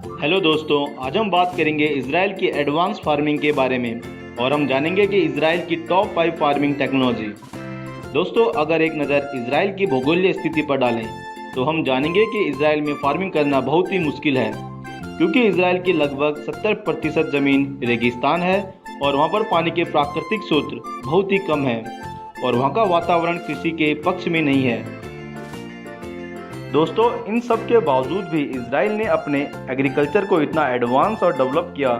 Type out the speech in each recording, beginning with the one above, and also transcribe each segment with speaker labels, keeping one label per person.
Speaker 1: Hello दोस्तों, आज हम बात करेंगे इजराइल की एडवांस फार्मिंग के बारे में और हम जानेंगे कि इजराइल की टॉप 5 फार्मिंग टेक्नोलॉजी। दोस्तों, अगर एक नज़र इजराइल की भौगोलिक स्थिति पर डालें तो हम जानेंगे कि इजराइल में फार्मिंग करना बहुत ही मुश्किल है, क्योंकि इजराइल की लगभग 70% ज़मीन रेगिस्तान है और वहाँ पर पानी के प्राकृतिक स्रोत बहुत ही कम है और वहाँ का वातावरण कृषि के पक्ष में नहीं है। दोस्तों, इन सब के बावजूद भी इजराइल ने अपने एग्रीकल्चर को इतना एडवांस और डेवलप किया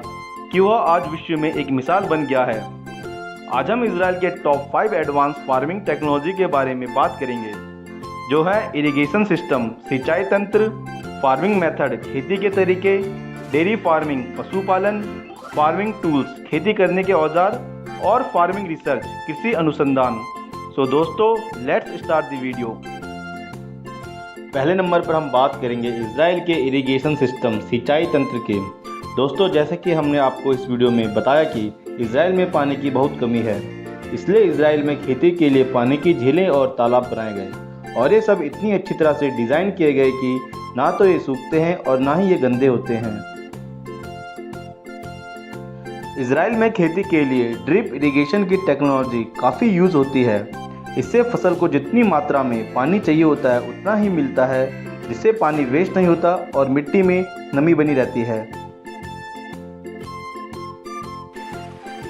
Speaker 1: कि वह आज विश्व में एक मिसाल बन गया है। आज हम इजराइल के टॉप 5 एडवांस फार्मिंग टेक्नोलॉजी के बारे में बात करेंगे, जो है इरिगेशन सिस्टम, सिंचाई तंत्र, फार्मिंग मेथड, खेती के तरीके, डेयरी फार्मिंग, पशुपालन, फार्मिंग टूल्स, खेती करने के औजार और फार्मिंग रिसर्च, कृषि अनुसंधान। सो दोस्तों, लेट्स स्टार्ट द वीडियो। पहले नंबर पर हम बात करेंगे इजराइल के इरिगेशन सिस्टम, सिंचाई तंत्र के। दोस्तों, जैसे कि हमने आपको इस वीडियो में बताया कि इजराइल में पानी की बहुत कमी है, इसलिए इजराइल में खेती के लिए पानी की झीलें और तालाब बनाए गए और ये सब इतनी अच्छी तरह से डिज़ाइन किए गए कि ना तो ये सूखते हैं और ना ही ये गंदे होते हैं। इजराइल में खेती के लिए ड्रिप इरिगेशन की टेक्नोलॉजी काफ़ी यूज़ होती है। इससे फसल को जितनी मात्रा में पानी चाहिए होता है उतना ही मिलता है, जिससे पानी वेस्ट नहीं होता और मिट्टी में नमी बनी रहती है।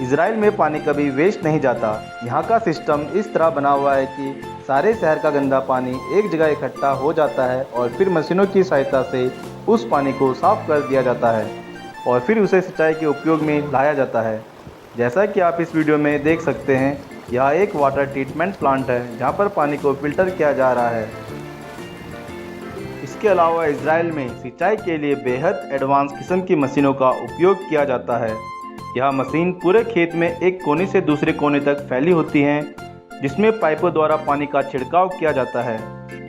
Speaker 1: इजराइल में पानी कभी वेस्ट नहीं जाता। यहाँ का सिस्टम इस तरह बना हुआ है कि सारे शहर का गंदा पानी एक जगह इकट्ठा हो जाता है और फिर मशीनों की सहायता से उस पानी को साफ कर दिया जाता है और फिर उसे सिंचाई के उपयोग में लाया जाता है। जैसा कि आप इस वीडियो में देख सकते हैं, यह एक वाटर ट्रीटमेंट प्लांट है जहां पर पानी को फिल्टर किया जा रहा है। इसके अलावा इजराइल में सिंचाई के लिए बेहद एडवांस किस्म की मशीनों का उपयोग किया जाता है। यह मशीन पूरे खेत में एक कोने से दूसरे कोने तक फैली होती हैं, जिसमें पाइपों द्वारा पानी का छिड़काव किया जाता है।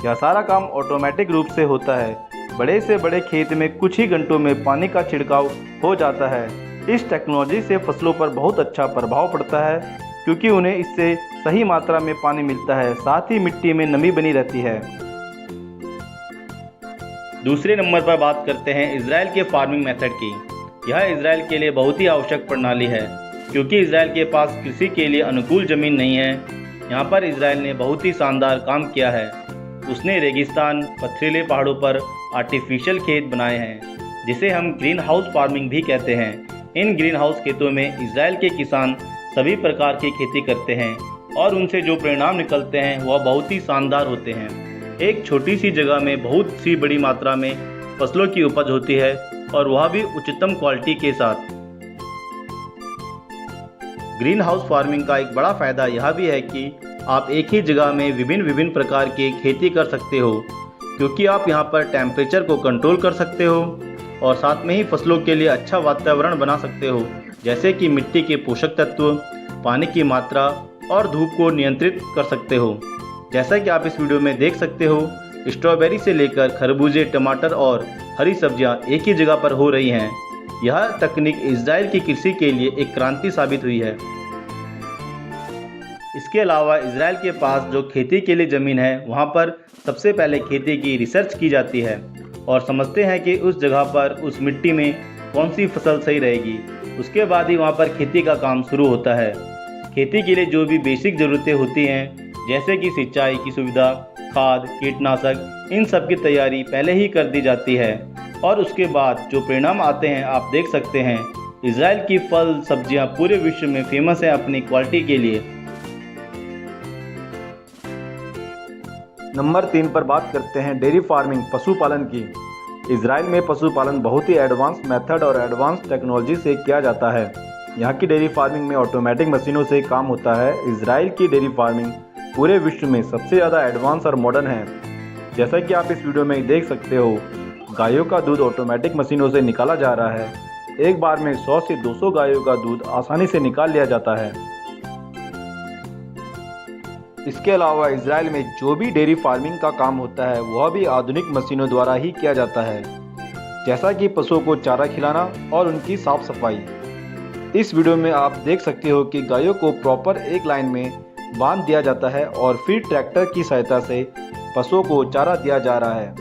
Speaker 1: यह सारा काम ऑटोमेटिक रूप से होता है। बड़े से बड़े खेत में कुछ ही घंटों में पानी का छिड़काव हो जाता है। इस टेक्नोलॉजी से फसलों पर बहुत अच्छा प्रभाव पड़ता है, क्योंकि उन्हें इससे सही मात्रा में पानी मिलता है, साथ ही मिट्टी में नमी बनी रहती है। दूसरे नंबर पर बात करते हैं इजराइल के फार्मिंग मेथड की। यह इजराइल के लिए बहुत ही आवश्यक प्रणाली है, क्योंकि इजराइल के पास कृषि के लिए अनुकूल ज़मीन नहीं है। यहाँ पर इजराइल ने बहुत ही शानदार काम किया है। उसने रेगिस्तान, पथरीले पहाड़ों पर आर्टिफिशियल खेत बनाए हैं, जिसे हम ग्रीन हाउस फार्मिंग भी कहते हैं। इन ग्रीन हाउस खेतों में इजराइल के किसान सभी प्रकार की खेती करते हैं और उनसे जो परिणाम निकलते हैं वह बहुत ही शानदार होते हैं। एक छोटी सी जगह में बहुत सी बड़ी मात्रा में फसलों की उपज होती है और वह भी उच्चतम क्वालिटी के साथ। ग्रीन हाउस फार्मिंग का एक बड़ा फायदा यह भी है कि आप एक ही जगह में विभिन्न प्रकार की खेती कर सकते हो, क्योंकि आप यहाँ पर टेम्परेचर को कंट्रोल कर सकते हो और साथ में ही फसलों के लिए अच्छा वातावरण बना सकते हो, जैसे कि मिट्टी के पोषक तत्व, पानी की मात्रा और धूप को नियंत्रित कर सकते हो। जैसा कि आप इस वीडियो में देख सकते हो, स्ट्रॉबेरी से लेकर खरबूजे, टमाटर और हरी सब्जियां एक ही जगह पर हो रही हैं। यह तकनीक इजराइल की कृषि के लिए एक क्रांति साबित हुई है। इसके अलावा इजराइल के पास जो खेती के लिए ज़मीन है, वहाँ पर सबसे पहले खेती की रिसर्च की जाती है और समझते हैं कि उस जगह पर, उस मिट्टी में कौन सी फसल सही रहेगी। उसके बाद ही वहाँ पर खेती का काम शुरू होता है। खेती के लिए जो भी बेसिक ज़रूरतें होती हैं, जैसे कि सिंचाई की सुविधा, खाद, कीटनाशक, इन सब की तैयारी पहले ही कर दी जाती है और उसके बाद जो परिणाम आते हैं आप देख सकते हैं। इजराइल की फल सब्जियां पूरे विश्व में फेमस है अपनी क्वालिटी के लिए। नंबर 3 पर बात करते हैं डेयरी फार्मिंग, पशुपालन की। इजराइल में पशुपालन बहुत ही एडवांस मेथड और एडवांस टेक्नोलॉजी से किया जाता है। यहाँ की डेयरी फार्मिंग में ऑटोमेटिक मशीनों से काम होता है। इजराइल की डेयरी फार्मिंग पूरे विश्व में सबसे ज़्यादा एडवांस और मॉडर्न है। जैसा कि आप इस वीडियो में देख सकते हो, गायों का दूध ऑटोमेटिक मशीनों से निकाला जा रहा है। एक बार में 100 से 200 गायों का दूध आसानी से निकाल लिया जाता है। इसके अलावा इजराइल में जो भी डेयरी फार्मिंग का काम होता है वह भी आधुनिक मशीनों द्वारा ही किया जाता है, जैसा कि पशुओं को चारा खिलाना और उनकी साफ सफाई। इस वीडियो में आप देख सकते हो कि गायों को प्रॉपर एक लाइन में बांध दिया जाता है और फिर ट्रैक्टर की सहायता से पशुओं को चारा दिया जा रहा है।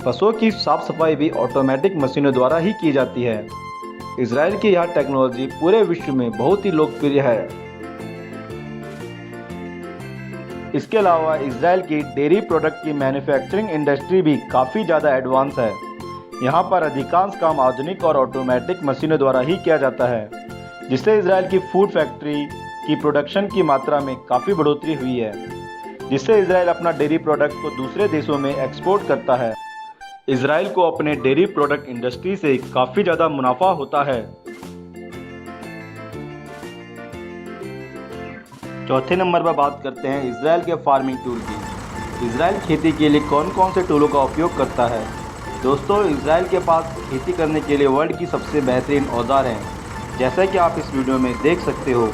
Speaker 1: फसलों की साफ सफाई भी ऑटोमेटिक मशीनों द्वारा ही की जाती है। इजराइल की यह टेक्नोलॉजी पूरे विश्व में बहुत ही लोकप्रिय है। इसके अलावा इजराइल की डेयरी प्रोडक्ट की मैन्युफैक्चरिंग इंडस्ट्री भी काफ़ी ज़्यादा एडवांस है। यहाँ पर अधिकांश काम आधुनिक और ऑटोमेटिक मशीनों द्वारा ही किया जाता है, जिससे इजराइल की फूड फैक्ट्री की प्रोडक्शन की मात्रा में काफ़ी बढ़ोतरी हुई है, जिससे इजराइल अपना डेयरी प्रोडक्ट को दूसरे देशों में एक्सपोर्ट करता है। इजराइल को अपने डेयरी प्रोडक्ट इंडस्ट्री से काफ़ी ज़्यादा मुनाफा होता है। चौथे नंबर पर बात करते हैं इजराइल के फार्मिंग टूल की। इजराइल खेती के लिए कौन कौन से टूलों का उपयोग करता है? दोस्तों, इजराइल के पास खेती करने के लिए वर्ल्ड की सबसे बेहतरीन औजार हैं। जैसा कि आप इस वीडियो में देख सकते हो,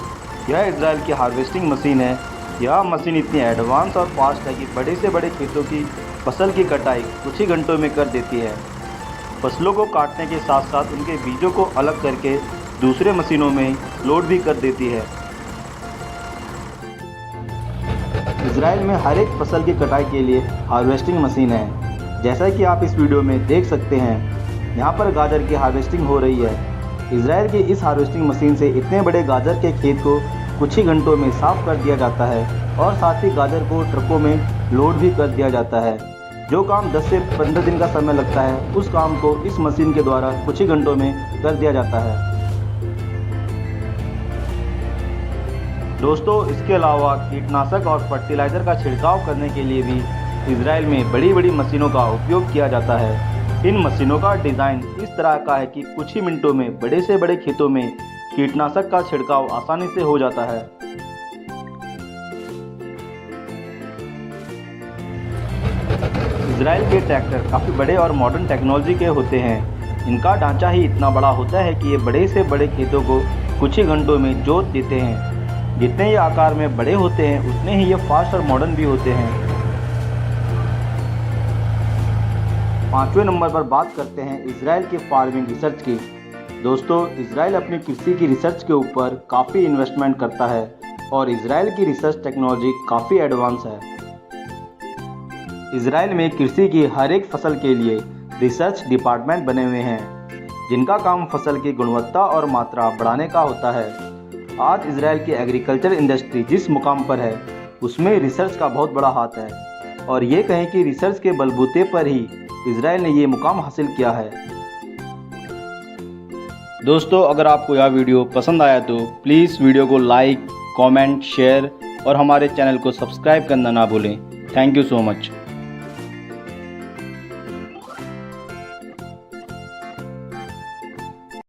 Speaker 1: यह इजराइल की हार्वेस्टिंग मशीन है। यह मशीन इतनी एडवांस और फास्ट है कि बड़े से बड़े खेतों की फसल की कटाई कुछ ही घंटों में कर देती है। फसलों को काटने के साथ साथ उनके बीजों को अलग करके दूसरे मशीनों में लोड भी कर देती है। इजराइल में हर एक फसल की कटाई के लिए हार्वेस्टिंग मशीन है। जैसा कि आप इस वीडियो में देख सकते हैं, यहाँ पर गाजर की हार्वेस्टिंग हो रही है। इजराइल की इस हार्वेस्टिंग मशीन से इतने बड़े गाजर के खेत को कुछ ही घंटों में साफ कर दिया जाता है और साथ ही गाजर को ट्रकों में लोड भी कर दिया जाता है। जो काम 10 से 15 दिन का समय लगता है, उस काम को इस मशीन के द्वारा कुछ ही घंटों में कर दिया जाता है। दोस्तों, इसके अलावा कीटनाशक और फर्टिलाइज़र का छिड़काव करने के लिए भी इजराइल में बड़ी बड़ी मशीनों का उपयोग किया जाता है। इन मशीनों का डिज़ाइन इस तरह का है कि कुछ ही मिनटों में बड़े से बड़े खेतों में कीटनाशक का छिड़काव आसानी से हो जाता है। इजराइल के ट्रैक्टर काफ़ी बड़े और मॉडर्न टेक्नोलॉजी के होते हैं। इनका ढांचा ही इतना बड़ा होता है कि ये बड़े से बड़े खेतों को कुछ ही घंटों में जोत देते हैं। जितने ये आकार में बड़े होते हैं, उतने ही ये फास्ट और मॉडर्न भी होते हैं। 5वें नंबर पर बात करते हैं इजराइल के फार्मिंग रिसर्च की। दोस्तों, इजराइल अपनी कृषि की रिसर्च के ऊपर काफ़ी इन्वेस्टमेंट करता है और इजराइल की रिसर्च टेक्नोलॉजी काफ़ी एडवांस है। इजराइल में कृषि की हर एक फसल के लिए रिसर्च डिपार्टमेंट बने हुए हैं, जिनका काम फसल की गुणवत्ता और मात्रा बढ़ाने का होता है। आज इजराइल की एग्रीकल्चर इंडस्ट्री जिस मुकाम पर है, उसमें रिसर्च का बहुत बड़ा हाथ है और ये कहें कि रिसर्च के बलबूते पर ही इजराइल ने ये मुकाम हासिल किया है। दोस्तों, अगर आपको यह वीडियो पसंद आया तो प्लीज़ वीडियो को लाइक, कमेंट, शेयर और हमारे चैनल को सब्सक्राइब करना ना भूलें। Thank you so much.